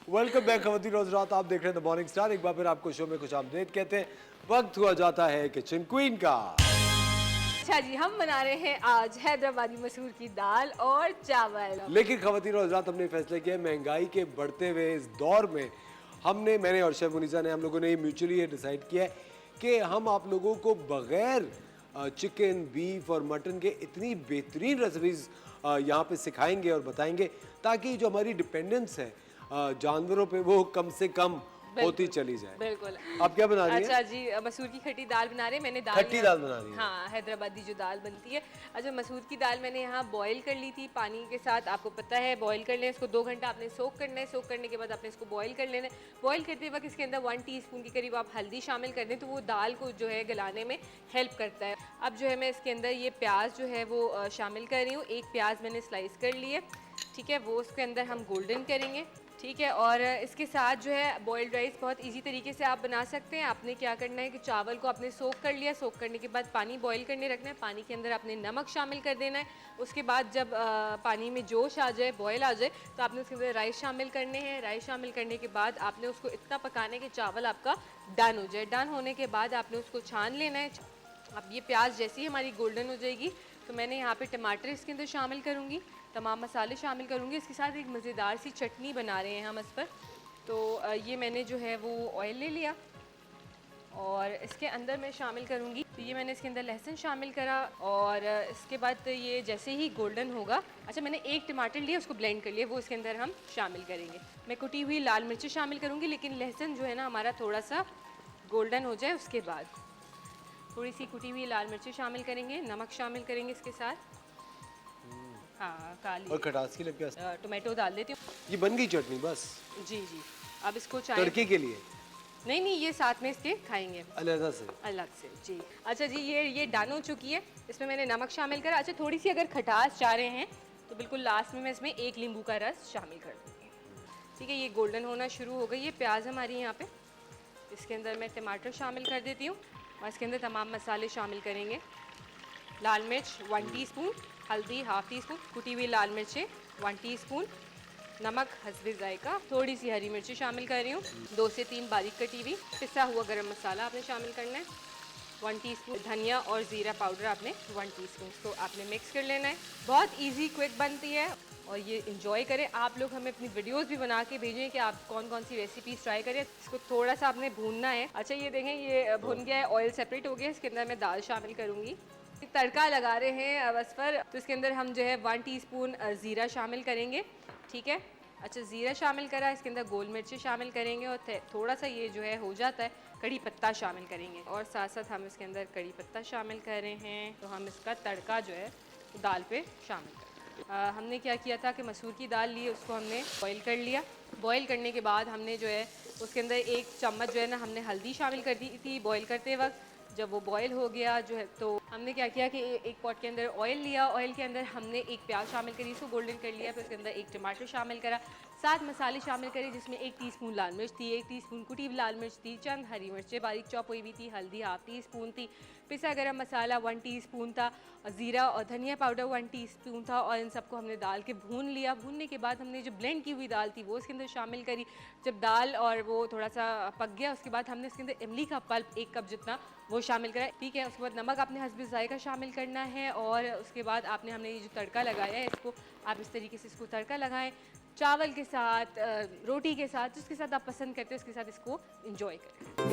Welcome back खवातीन और हज़रात, आप देख रहे हैं द मॉर्निंग स्टार। एक बार फिर आपको शो में खुश आमदीद कहते हैं। वक्त हुआ जाता है किचन क्वीन का। अच्छा जी, हम बना रहे हैं आज हैदराबादी मसूर की दाल और चावल। लेकिन खवातीन और हज़रात, हमने फैसला किया महंगाई के बढ़ते हुए इस दौर में मैंने और शेफ मुनीसा ने हम लोगों ने म्यूचुअली ये डिसाइड किया है कि हम आप लोगों को बगैर चिकन, बीफ और मटन के इतनी बेहतरीन रेसिपीज़ यहाँ पे सिखाएंगे और बताएंगे ताकि जो हमारी डिपेंडेंस है जानवरों पे वो कम से कम होती चली जाए। बिल्कुल। आप क्या बना रही हैं? अच्छा जी, मसूर की खट्टी दाल बना रहे हैं। मैंने खट्टी दाल बना रही हैं? हाँ, हैदराबादी जो दाल बनती है। अच्छा, मसूर की दाल मैंने यहाँ बॉईल कर ली थी पानी के साथ। आपको पता है बॉईल कर लें इसको, 2 घंटा आपने सोक करना है। सोक करने के बाद आपने इसको बॉईल कर लेना है। बॉईल करते वक्त इसके अंदर 1 टीस्पून के करीब आप हल्दी शामिल कर दें तो वो दाल को जो है गलाने में हेल्प करता है। अब जो है मैं इसके अंदर ये प्याज जो है वो शामिल कर रही हूँ। एक प्याज मैंने स्लाइस कर ली है, ठीक है। वो उसके अंदर हम गोल्डन करेंगे, ठीक है। और इसके साथ जो है बॉइल्ड राइस बहुत इजी तरीके से आप बना सकते हैं। आपने क्या करना है कि चावल को आपने सोक कर लिया, सोक करने के बाद पानी बॉईल करने रखना है। पानी के अंदर आपने नमक शामिल कर देना है। उसके बाद जब पानी में जोश आ जाए, बॉयल आ जाए, तो आपने उसके अंदर राइस शामिल करने हैं। राइस शामिल करने के बाद आपने उसको इतना पकाना है कि चावल आपका डन हो जाए। डन होने के बाद आपने उसको छान लेना है। अब ये प्याज जैसी हमारी गोल्डन हो जाएगी तो मैंने यहाँ पे टमाटर इसके अंदर शामिल करूँगी, तमाम मसाले शामिल करूँगी। इसके साथ एक मज़ेदार सी चटनी बना रहे हैं हम इस पर। तो ये मैंने जो है वो ऑयल ले लिया और इसके अंदर मैं शामिल करूँगी। तो ये मैंने इसके अंदर लहसुन शामिल करा और इसके बाद ये जैसे ही गोल्डन होगा, अच्छा मैंने एक टमाटर लिया, उसको ब्लेंड कर लिया, वो इसके अंदर हम शामिल करेंगे। मैं कुटी हुई लाल मिर्ची शामिल करूँगी, लेकिन लहसुन जो है ना हमारा थोड़ा सा गोल्डन हो जाए उसके बाद थोड़ी सी कुटी हुई लाल मिर्ची शामिल करेंगे, नमक शामिल करेंगे इसके साथ। हाँ, काली और खटास के लिए प्याज, टोमेटो डाल देती हूँ। ये बन गई चटनी बस? जी जी। अब इसको चाय तड़के के लिए? नहीं नहीं, ये साथ में इसके खाएंगे अलग से। अलग से जी। अच्छा जी, ये डन हो चुकी है। इसमें मैंने नमक शामिल करा। अच्छा, थोड़ी सी अगर खटास चाह रहे हैं तो बिल्कुल लास्ट में मैं इसमें 1 नींबू का रस शामिल कर दूँगी, ठीक है। ये गोल्डन होना शुरू हो गई ये प्याज हमारी यहाँ पे। इसके अंदर मैं टमाटर शामिल कर देती हूँ और इसके अंदर तमाम मसाले शामिल करेंगे। लाल मिर्च 1 टीस्पून, हल्दी ½ टीस्पून, कुटी हुई लाल मिर्चें 1 टीस्पून, नमक हस्बे जायका, थोड़ी सी हरी मिर्ची शामिल कर रही हूँ, 2 से 3 बारीक कटी हुई, पिसा हुआ गरम मसाला आपने शामिल करना है, 1 टीस्पून धनिया और ज़ीरा पाउडर आपने 1 टीस्पून। तो आपने मिक्स कर लेना है। बहुत इजी क्विक बनती है और ये इंजॉय करें। आप लोग हमें अपनी वीडियोस भी बना के भेजें कि आप कौन कौन सी रेसिपीज ट्राई करें। इसको थोड़ा सा आपने भूनना है। अच्छा, ये देखें ये भुन गया है, ऑयल सेपरेट हो गया। इसके अंदर मैं दाल शामिल करूँगी। तड़का लगा रहे हैं बस पर, तो इसके अंदर हम जो है 1 टीस्पून ज़ीरा शामिल करेंगे, ठीक है। अच्छा, ज़ीरा शामिल करा, इसके अंदर गोल मिर्ची शामिल करेंगे और थोड़ा सा ये जो है हो जाता है कड़ी पत्ता शामिल करेंगे और साथ साथ हम इसके अंदर कड़ी पत्ता शामिल कर रहे हैं। तो हम इसका तड़का जो है दाल पे शामिल करें। हमने क्या किया था कि मसूर की दाल ली, उसको हमने बॉईल कर लिया। बॉईल करने के बाद हमने जो है उसके अंदर 1 चम्मच जो है ना हमने हल्दी शामिल कर दी थी बॉईल करते वक्त। जब वो बॉईल हो गया जो है तो हमने क्या किया कि एक पॉट के अंदर ऑयल लिया, ऑयल के अंदर हमने एक प्याज शामिल करी, इसको गोल्डन कर लिया। फिर उसके अंदर 1 टमाटर शामिल करा, 7 मसाले शामिल करे जिसमें 1 टीस्पून लाल मिर्च थी, 1 टीस्पून कुटी हुई लाल मिर्च थी, चंद हरी मिर्चें बारीक चॉप हुई हुई थी, हल्दी ½ टीस्पून थी, पिसा गरम मसाला 1 टीस्पून था, ज़ीरा और धनिया पाउडर 1 टीस्पून था। और इन सबको हमने डाल के भून लिया। भूनने के बाद हमने जो ब्लेंड की हुई दाल थी वो इसके अंदर शामिल करी। जब दाल और वो थोड़ा सा पक गया उसके बाद हमने इसके अंदर इमली का पल्प 1 कप जितना वो शामिल करा, ठीक है। उसके बाद नमक आपने हस्बे जायका शामिल करना है और उसके बाद हमने ये जो तड़का लगाया है इसको आप इस तरीके से इसको तड़का लगाएं चावल के साथ, रोटी के साथ, जिसके साथ आप पसंद करते हो उसके साथ इसको एंजॉय करें।